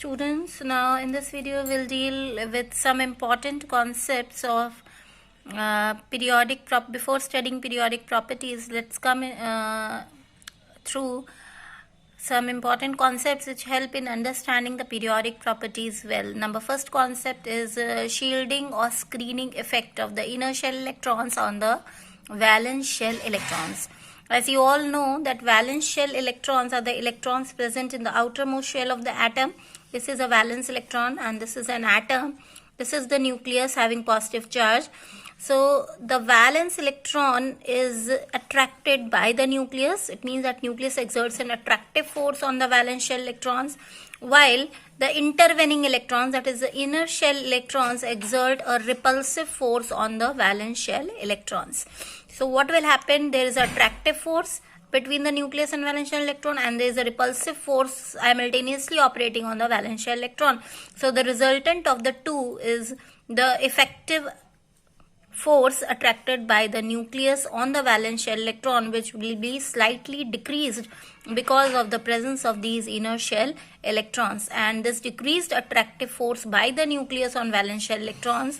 students. Now in this video we'll deal with some important concepts of before studying periodic properties. Let's come through some important concepts which help in understanding the periodic properties well. First concept is shielding or screening effect of the inner shell electrons on the valence shell electrons. As you all know that valence shell electrons are the electrons present in the outermost shell of the atom. This is a valence electron and this is an atom. This is the nucleus having positive charge. So the valence electron is attracted by the nucleus. It means that nucleus exerts an attractive force on the valence shell electrons, while the intervening electrons, that is the inner shell electrons, exert a repulsive force on the valence shell electrons. So what will happen? There is an attractive force between the nucleus and valence shell electron, and there is a repulsive force simultaneously operating on the valence shell electron. So the resultant of the two is the effective force attracted by the nucleus on the valence shell electron, which will be slightly decreased because of the presence of these inner shell electrons. And this decreased attractive force by the nucleus on valence shell electrons,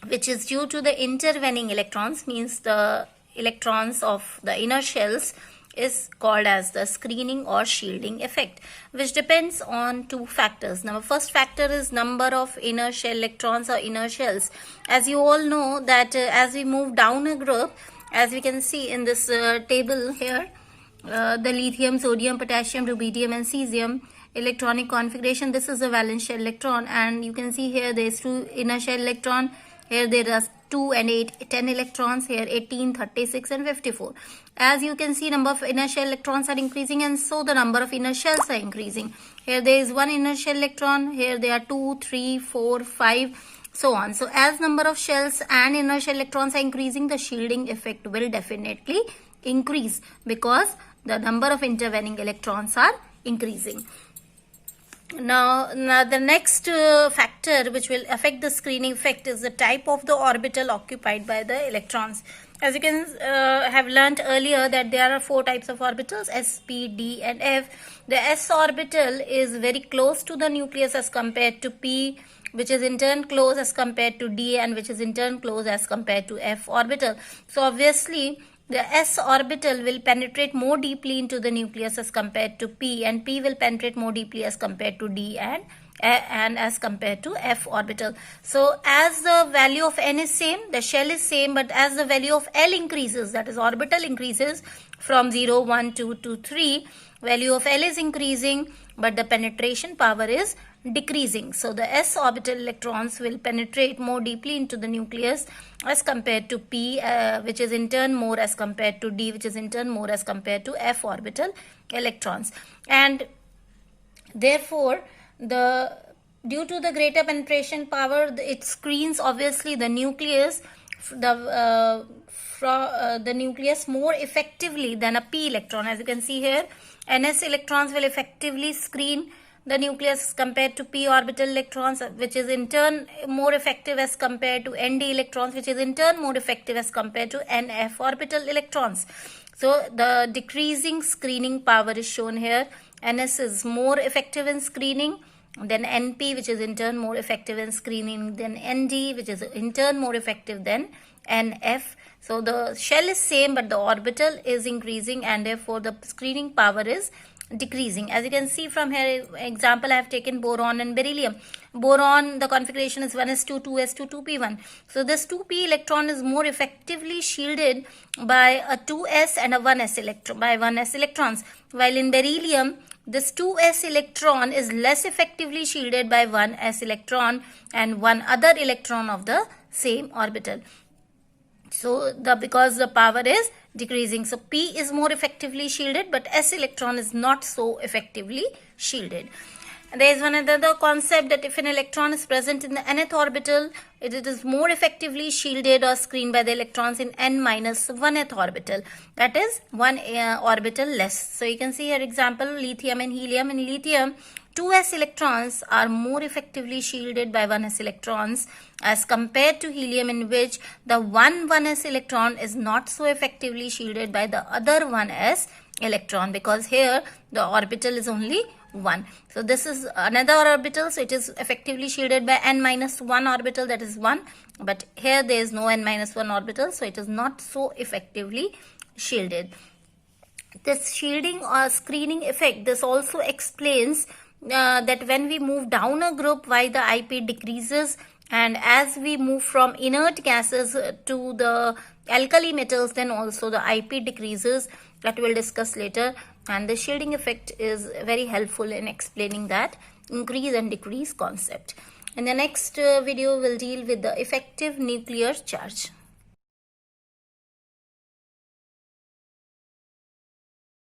which is due to the intervening electrons, means the electrons of the inner shells, is called as the screening or shielding effect, which depends on two factors. Now, first factor is number of inner shell electrons or inner shells. As you all know that as we move down a group, as we can see in this table here, the lithium, sodium, potassium, rubidium and cesium electronic configuration, this is the valence shell electron, and you can see here there is two inner shell electron. Here there are 2 and 8, 10 electrons, here 18, 36 and 54. As you can see, number of inner shell electrons are increasing, and so the number of inner shells are increasing. Here there is one inner shell electron, here there are 2, 3, 4, 5, so on. So as number of shells and inner shell electrons are increasing, the shielding effect will definitely increase because the number of intervening electrons are increasing. Now the next factor which will affect the screening effect is the type of the orbital occupied by the electrons. As you can have learnt earlier that there are 4 types of orbitals, s, p, d and f. The s orbital is very close to the nucleus as compared to p, which is in turn close as compared to d, and which is in turn close as compared to f orbital. So obviously the s orbital will penetrate more deeply into the nucleus as compared to p, and p will penetrate more deeply as compared to d and as compared to f orbital. So as the value of n is same, the shell is same, but as the value of L increases, that is orbital increases from 0, 1, 2 to 3, value of L is increasing, but the penetration power is decreasing. So the s orbital electrons will penetrate more deeply into the nucleus as compared to p, which is in turn more as compared to d, which is in turn more as compared to f orbital electrons. And therefore due to the greater penetration power, it screens obviously the nucleus the nucleus more effectively than a p electron. As you can see here, ns electrons will effectively screen the nucleus compared to p orbital electrons, which is in turn more effective as compared to nd electrons, which is in turn more effective as compared to nf orbital electrons. So the decreasing screening power is shown here. ns is more effective in screening than np, which is in turn more effective in screening than nd, which is in turn more effective than nf. So the shell is same, but the orbital is increasing, and therefore the screening power is decreasing. As you can see from here, example I have taken boron and beryllium. Boron, the configuration is 1s2, 2s2, 2p1. So this 2p electron is more effectively shielded by a 2s and a 1s electron, by 1s electrons, while in beryllium this 2s electron is less effectively shielded by 1s electron and one other electron of the same orbital. So because the power is decreasing, so p is more effectively shielded, but s electron is not so effectively shielded. And there is one other concept that if an electron is present in the nth orbital, it is more effectively shielded or screened by the electrons in n minus 1th orbital, that is one orbital less. So you can see here example lithium and helium. In lithium, 2s electrons are more effectively shielded by 1s electrons as compared to helium, in which the 1s electron is not so effectively shielded by the other 1s electron, because here the orbital is only 1. So this is another orbital, so it is effectively shielded by n-1 orbital, that is 1, but here there is no n-1 orbital, so it is not so effectively shielded. This shielding or screening effect, this also explains that when we move down a group, why the IP decreases, and as we move from inert gases to the alkali metals, then also the IP decreases. That we'll discuss later, and the shielding effect is very helpful in explaining that increase and decrease concept. In the next video, we'll deal with the effective nuclear charge.